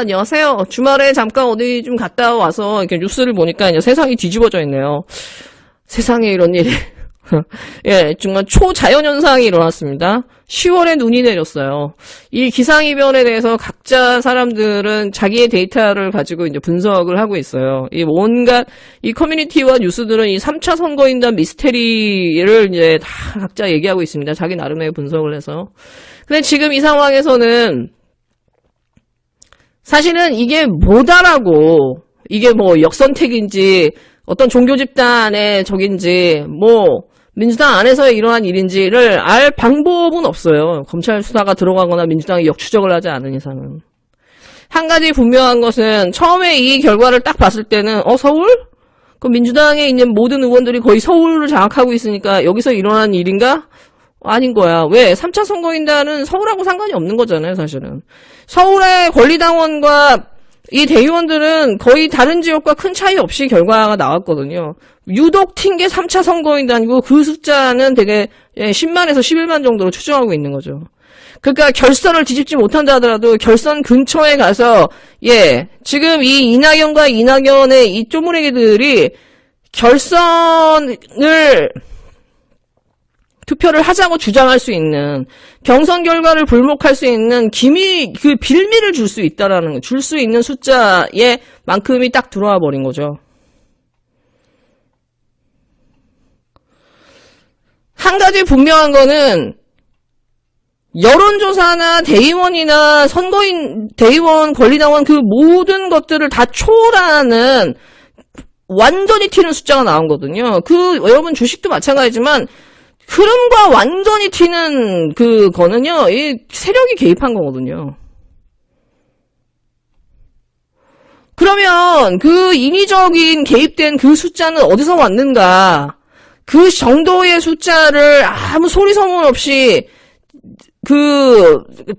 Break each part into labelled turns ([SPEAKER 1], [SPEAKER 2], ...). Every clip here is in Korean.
[SPEAKER 1] 안녕하세요. 주말에 잠깐 어디 좀 갔다 와서 이렇게 뉴스를 보니까 이제 세상이 뒤집어져 있네요. 세상에 이런 일이. 예, 정말 초자연현상이 일어났습니다. 10월에 눈이 내렸어요. 이 기상이변에 대해서 각자 사람들은 자기의 데이터를 가지고 이제 분석을 하고 있어요. 이 온갖, 이 커뮤니티와 뉴스들은 이 3차 선거인단 미스테리를 이제 다 각자 얘기하고 있습니다. 자기 나름의 분석을 해서. 근데 지금 이 상황에서는 사실은 이게 뭐다라고, 이게 뭐 역선택인지, 어떤 종교 집단의 적인지, 뭐, 민주당 안에서 일어난 일인지를 알 방법은 없어요. 검찰 수사가 들어가거나 민주당이 역추적을 하지 않은 이상은. 한 가지 분명한 것은 처음에 이 결과를 딱 봤을 때는 서울? 그럼 민주당에 있는 모든 의원들이 거의 서울을 장악하고 있으니까 여기서 일어난 일인가? 아닌 거야. 왜? 3차 선거인단은 서울하고 상관이 없는 거잖아요, 사실은. 서울의 권리당원과 이 대의원들은 거의 다른 지역과 큰 차이 없이 결과가 나왔거든요. 유독 튄 게 3차 선거인단이고 그 숫자는 되게 10만에서 11만 정도로 추정하고 있는 거죠. 그러니까 결선을 뒤집지 못한다 하더라도 결선 근처에 가서 지금 이 이낙연과 이낙연의 이 쪼무레기들이 결선을 투표를 하자고 주장할 수 있는 경선 결과를 불목할 수 있는 그 빌미를 줄 수 있다라는 줄 수 있는 숫자의 만큼이 딱 들어와 버린 거죠. 한 가지 분명한 거는 여론조사나 대의원이나 선거인 대의원 권리당원 그 모든 것들을 다 초월하는 완전히 튀는 숫자가 나온 거거든요. 여러분 주식도 마찬가지지만 흐름과 완전히 튀는 그거는요, 이 세력이 개입한 거거든요. 그러면 그 인위적인 개입된 그 숫자는 어디서 왔는가? 그 정도의 숫자를 아무 소리 소문 없이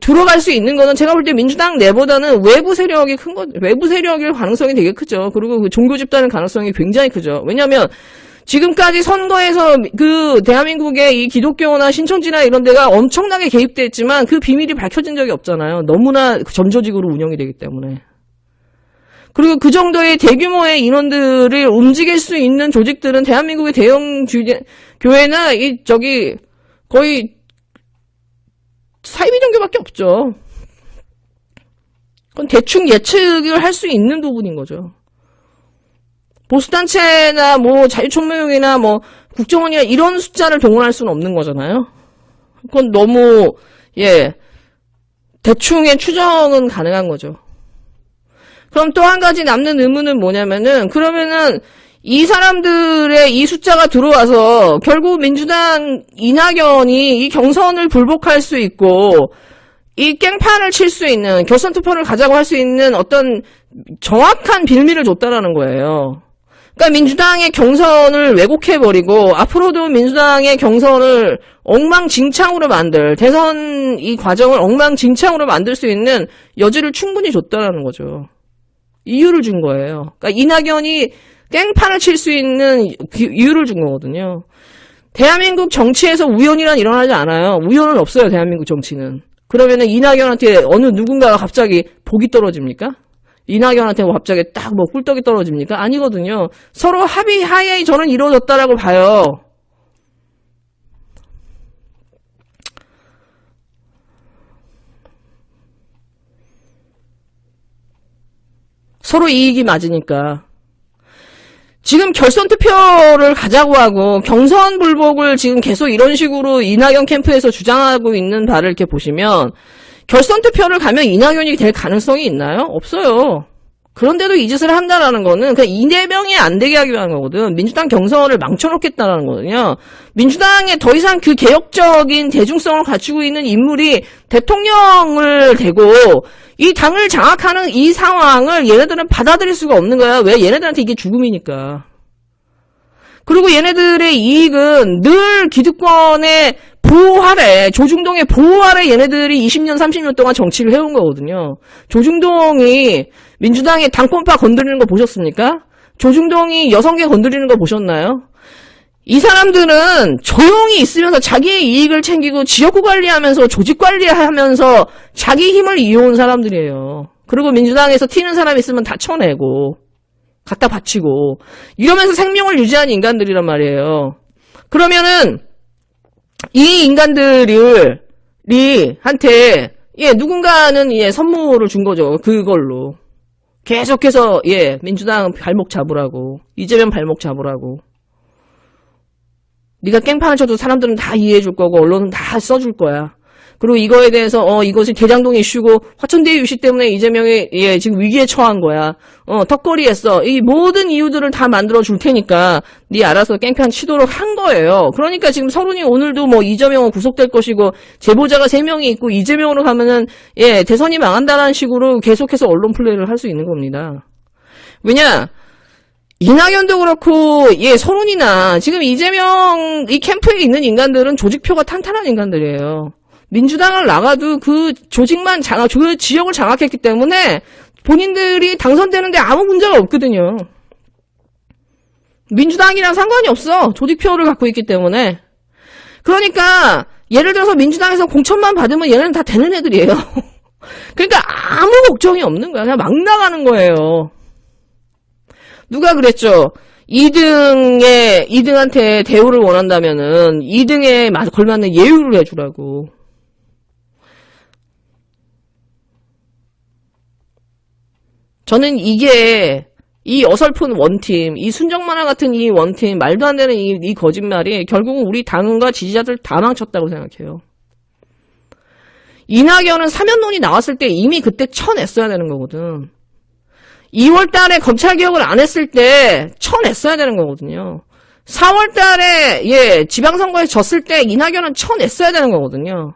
[SPEAKER 1] 들어갈 수 있는 거는 제가 볼 때 민주당 내보다는 외부 세력이 큰 거, 외부 세력일 가능성이 되게 크죠. 그리고 그 종교 집단의 가능성이 굉장히 크죠. 왜냐면 지금까지 선거에서 대한민국의 이 기독교나 신천지나 이런 데가 엄청나게 개입됐지만 그 비밀이 밝혀진 적이 없잖아요. 너무나 점조직으로 운영이 되기 때문에. 그리고 그 정도의 대규모의 인원들을 움직일 수 있는 조직들은 대한민국의 대형 교회나 거의 사이비 종교밖에 없죠. 그건 대충 예측을 할 수 있는 부분인 거죠. 보수단체나 자유총명이나 국정원이나 이런 숫자를 동원할 수는 없는 거잖아요. 그건 너무 대충의 추정은 가능한 거죠. 그럼 또 한 가지 남는 의문은 뭐냐면은 그러면은 이 사람들의 이 숫자가 들어와서 결국 민주당 이낙연이 이 경선을 불복할 수 있고 이 깽판을 칠 수 있는 결선 투표를 가자고 할 수 있는 어떤 정확한 빌미를 줬다라는 거예요. 그러니까 민주당의 경선을 왜곡해버리고 앞으로도 민주당의 경선을 엉망진창으로 대선 이 과정을 엉망진창으로 만들 수 있는 여지를 충분히 줬다라는 거죠. 이유를 준 거예요. 그러니까 이낙연이 깽판을 칠 수 있는 이유를 준 거거든요. 대한민국 정치에서 우연이란 일어나지 않아요. 우연은 없어요, 대한민국 정치는. 그러면은 이낙연한테 어느 누군가가 갑자기 복이 떨어집니까? 이낙연한테 갑자기 딱 꿀떡이 떨어집니까? 아니거든요. 서로 합의하에 저는 이루어졌다라고 봐요. 서로 이익이 맞으니까. 지금 결선 투표를 가자고 하고 경선 불복을 지금 계속 이런 식으로 이낙연 캠프에서 주장하고 있는 바를 이렇게 보시면 결선 투표를 가면 이낙연이 될 가능성이 있나요? 없어요. 그런데도 이 짓을 한다라는 거는 그냥 이재명이 안 되게 하기 위한 거거든. 민주당 경선을 망쳐놓겠다라는 거거든요. 민주당에 더 이상 그 개혁적인 대중성을 갖추고 있는 인물이 대통령을 대고 이 당을 장악하는 이 상황을 얘네들은 받아들일 수가 없는 거야. 왜? 얘네들한테 이게 죽음이니까. 그리고 얘네들의 이익은 늘 기득권의 보호 아래, 조중동의 보호 아래 얘네들이 20년, 30년 동안 정치를 해온 거거든요. 조중동이 민주당의 당권파 건드리는 거 보셨습니까? 조중동이 여성계 건드리는 거 보셨나요? 이 사람들은 조용히 있으면서 자기의 이익을 챙기고 지역구 관리하면서 조직 관리하면서 자기 힘을 이어온 사람들이에요. 그리고 민주당에서 튀는 사람 있으면 다 쳐내고 갖다 바치고 이러면서 생명을 유지한 인간들이란 말이에요. 그러면은 이 인간들이 한테 누군가는 선물을 준 거죠. 그걸로 계속해서 민주당 발목 잡으라고, 이재명 발목 잡으라고. 네가 깽판을 쳐도 사람들은 다 이해해 줄 거고 언론은 다 써줄 거야. 그리고 이거에 대해서 이것이 대장동 이슈고 화천대유 이슈 때문에 이재명이 지금 위기에 처한 거야. 턱걸이했어. 이 모든 이유들을 다 만들어 줄 테니까 네 알아서 깽판 치도록 한 거예요. 그러니까 지금 서론이 오늘도 뭐 이재명은 구속될 것이고 제보자가 3명이 있고 이재명으로 가면은 대선이 망한다라는 식으로 계속해서 언론 플레이를 할 수 있는 겁니다. 왜냐? 이낙연도 그렇고 서론이나 지금 이재명 이 캠프에 있는 인간들은 조직표가 탄탄한 인간들이에요. 민주당을 나가도 그 조직만 그 지역을 장악했기 때문에 본인들이 당선되는데 아무 문제가 없거든요. 민주당이랑 상관이 없어. 조직표를 갖고 있기 때문에. 그러니까 예를 들어서 민주당에서 공천만 받으면 얘네는 다 되는 애들이에요. 그러니까 아무 걱정이 없는 거야. 그냥 막 나가는 거예요. 누가 그랬죠? 2등한테 대우를 원한다면은 2등에 걸맞는 예우를 해주라고. 저는 이게 이 어설픈 원팀, 이 순정만화 같은 이 원팀, 말도 안 되는 이 거짓말이 결국은 우리 당과 지지자들 다 망쳤다고 생각해요. 이낙연은 사면론이 나왔을 때 이미 그때 쳐냈어야 되는 거거든. 2월 달에 검찰개혁을 안 했을 때 쳐냈어야 되는 거거든요. 4월 달에 지방선거에 졌을 때 이낙연은 쳐냈어야 되는 거거든요.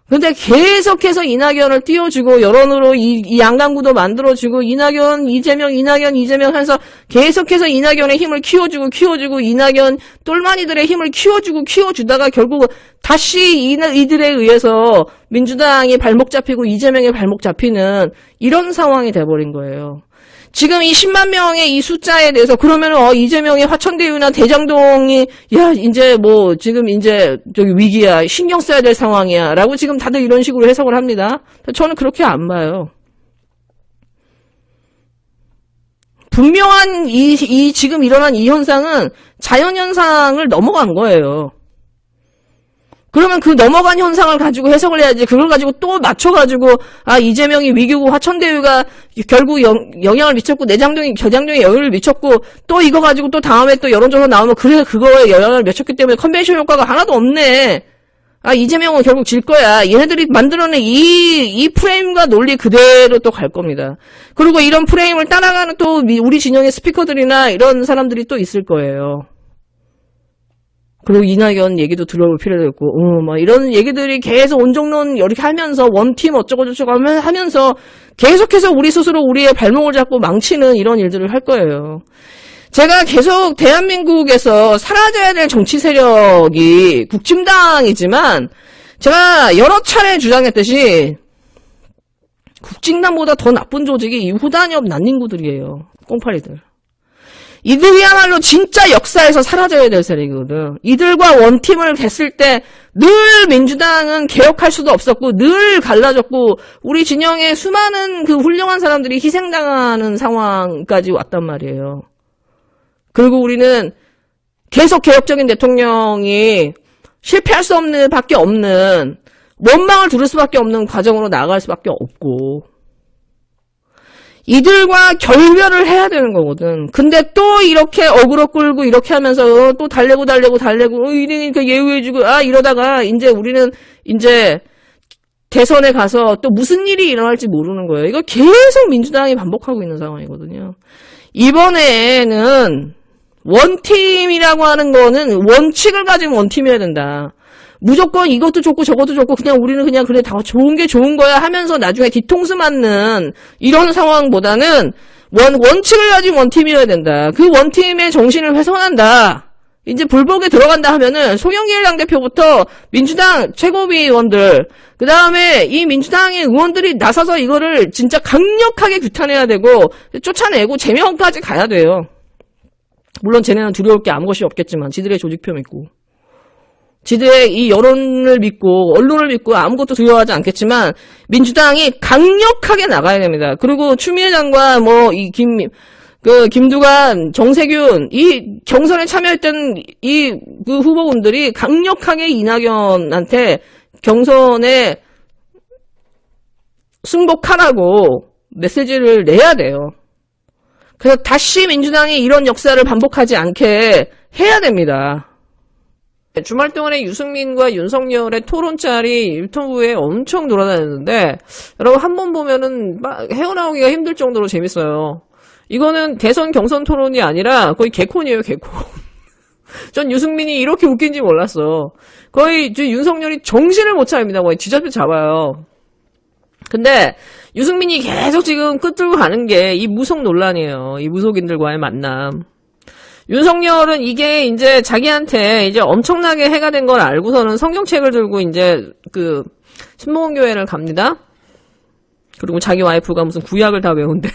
[SPEAKER 1] 근데 계속해서 이낙연을 띄워주고 여론으로 이 양강구도 만들어주고 이낙연, 이재명 해서 계속해서 이낙연의 힘을 키워주고 이낙연 똘마니들의 힘을 키워주다가 결국 다시 이들에 의해서 민주당이 발목 잡히고 이재명의 발목 잡히는 이런 상황이 돼버린 거예요. 지금 이 10만 명의 이 숫자에 대해서 그러면은 이재명이 화천대유나 대장동이 지금 저기 위기야, 신경 써야 될 상황이야라고 지금 다들 이런 식으로 해석을 합니다. 저는 그렇게 안 봐요. 분명한 지금 일어난 이 현상은 자연 현상을 넘어간 거예요. 그러면 그 넘어간 현상을 가지고 해석을 해야지. 그걸 가지고 또 맞춰가지고 이재명이 위기고 화천대유가 결국 영향을 미쳤고 대장동이 영향을 미쳤고 또 이거 가지고 또 다음에 또 여론조사 나오면 그래 그거에 영향을 미쳤기 때문에 컨벤션 효과가 하나도 없네. 이재명은 결국 질 거야. 얘네들이 만들어낸 이 프레임과 논리 그대로 또 갈 겁니다. 그리고 이런 프레임을 따라가는 또 우리 진영의 스피커들이나 이런 사람들이 또 있을 거예요. 그리고 이낙연 얘기도 들어볼 필요도 있고, 막 이런 얘기들이 계속 온정론 이렇게 하면서 원팀 어쩌고저쩌고 하면서 계속해서 우리 스스로 우리의 발목을 잡고 망치는 이런 일들을 할 거예요. 제가 계속 대한민국에서 사라져야 될 정치 세력이 국진당이지만 제가 여러 차례 주장했듯이 국진당보다 더 나쁜 조직이 이 후단협 난닝구들이에요. 꽁파리들. 이들이야말로 진짜 역사에서 사라져야 될 세력이거든. 이들과 원팀을 했을 때 늘 민주당은 개혁할 수도 없었고 늘 갈라졌고 우리 진영의 수많은 그 훌륭한 사람들이 희생당하는 상황까지 왔단 말이에요. 그리고 우리는 계속 개혁적인 대통령이 실패할 수 없는 밖에 없는 원망을 두를 수밖에 없는 과정으로 나아갈 수밖에 없고 이들과 결별을 해야 되는 거거든. 근데 또 이렇게 어그로 끌고 이렇게 하면서 또 달래고 이러니까 예우해주고 이러다가 이제 우리는 대선에 가서 또 무슨 일이 일어날지 모르는 거예요. 이거 계속 민주당이 반복하고 있는 상황이거든요. 이번에는 원팀이라고 하는 거는 원칙을 가진 원팀이어야 된다. 무조건 이것도 좋고 저것도 좋고 그냥 우리는 그냥 그래 다 좋은 게 좋은 거야 하면서 나중에 뒤통수 맞는 이런 상황보다는 원칙을 가진 원팀이어야 된다. 그 원팀의 정신을 훼손한다. 이제 불복에 들어간다 하면은 송영길 당대표부터 민주당 최고위 의원들 그 다음에 이 민주당의 의원들이 나서서 이거를 진짜 강력하게 규탄해야 되고 쫓아내고 제명까지 가야 돼요. 물론 쟤네는 두려울 게 아무것이 없겠지만 지들의 조직표 믿고 지들의 이 여론을 믿고 언론을 믿고 아무것도 두려워하지 않겠지만 민주당이 강력하게 나가야 됩니다. 그리고 추미애 장관 김두관, 정세균 이 경선에 참여했던 그 후보군들이 강력하게 이낙연한테 경선에 승복하라고 메시지를 내야 돼요. 그래서 다시 민주당이 이런 역사를 반복하지 않게 해야 됩니다. 주말 동안에 유승민과 윤석열의 토론짤이 유튜브에 엄청 돌아다녔는데 여러분 한번 보면은 막 헤어나오기가 힘들 정도로 재밌어요. 이거는 대선 경선 토론이 아니라 거의 개콘이에요, 개콘. 전 유승민이 이렇게 웃긴지 몰랐어. 거의 윤석열이 정신을 못 차립니다. 거의 쥐잡혀 잡아요. 근데 유승민이 계속 지금 끄들고 가는 게 이 무속 논란이에요. 이 무속인들과의 만남. 윤석열은 이게 이제 자기한테 이제 엄청나게 해가 된 걸 알고서는 성경책을 들고 이제 그 신봉교회를 갑니다. 그리고 자기 와이프가 무슨 구약을 다 외운대.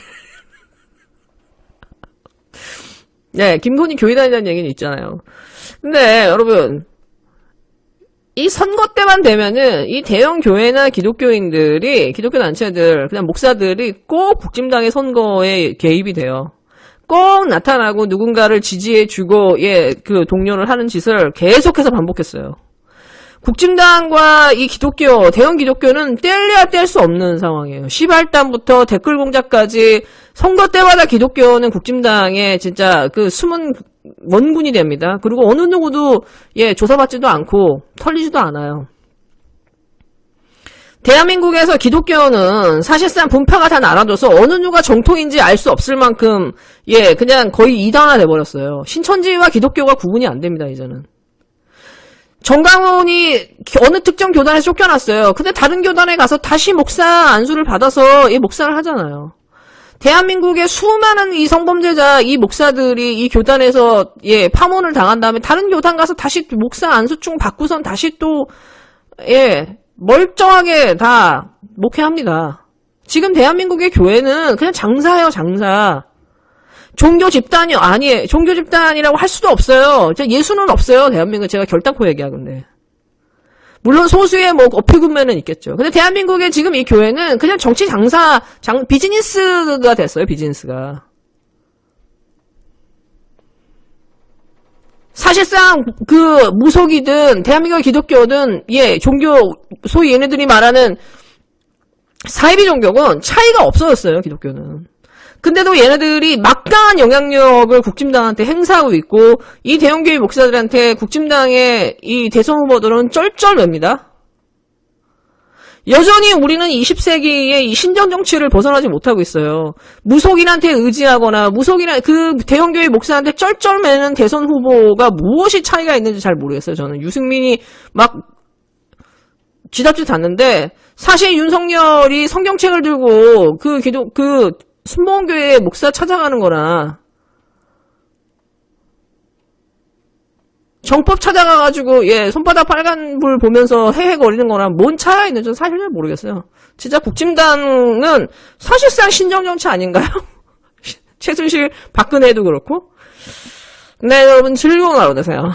[SPEAKER 1] 네, 김건희 교회 다니다는 얘기는 있잖아요. 근데 여러분 이 선거 때만 되면은 이 대형 교회나 기독교인들이 기독교 단체들 그냥 목사들이 꼭 국진당의 선거에 개입이 돼요. 꼭 나타나고 누군가를 지지해주고 그 동료를 하는 짓을 계속해서 반복했어요. 국진당과 이 기독교, 대형 기독교는 뗄래야 뗄 수 없는 상황이에요. 시발단부터 댓글 공작까지 선거 때마다 기독교는 국진당의 진짜 그 숨은 원군이 됩니다. 그리고 어느 누구도 조사받지도 않고 털리지도 않아요. 대한민국에서 기독교는 사실상 분파가 다 나눠져서 어느 누가 정통인지 알 수 없을 만큼 그냥 거의 이단화 돼버렸어요. 신천지와 기독교가 구분이 안 됩니다. 이제는. 정강훈이 어느 특정 교단에 쫓겨났어요. 근데 다른 교단에 가서 다시 목사 안수를 받아서 목사를 하잖아요. 대한민국의 수많은 이 성범죄자 이 목사들이 이 교단에서 파문을 당한 다음에 다른 교단 가서 다시 목사 안수증 받고선 다시 또 멀쩡하게 다 목회합니다. 지금 대한민국의 교회는 그냥 장사예요, 장사. 종교 집단이 아니에요. 종교 집단이라고 할 수도 없어요. 예수는 없어요, 대한민국. 제가 결단코 얘기하건데. 물론 소수의 어필군매는 있겠죠. 근데 대한민국의 지금 이 교회는 그냥 정치 장사, 비즈니스가 됐어요, 비즈니스가. 사실상 그 무속이든 대한민국의 기독교든 종교 소위 얘네들이 말하는 사이비 종교는 차이가 없어졌어요. 기독교는. 근데도 얘네들이 막강한 영향력을 국진당한테 행사하고 있고 이 대형교회 목사들한테 국진당의 이 대선 후보들은 쩔쩔맵니다. 여전히 우리는 20세기의 이 신전 정치를 벗어나지 못하고 있어요. 무속인한테 의지하거나 그 대형교회 목사한테 쩔쩔매는 대선 후보가 무엇이 차이가 있는지 잘 모르겠어요. 저는 유승민이 막 쥐잡듯 잤는데 사실 윤석열이 성경책을 들고 그 순복음교회 목사 찾아가는 거나 정법 찾아가가지고 손바닥 빨간불 보면서 헤헤거리는 거랑 뭔 차이가 있는지 사실 잘 모르겠어요. 진짜 국진당은 사실상 신정정치 아닌가요? 최순실 박근혜도 그렇고. 네, 여러분 즐거운 하루 되세요.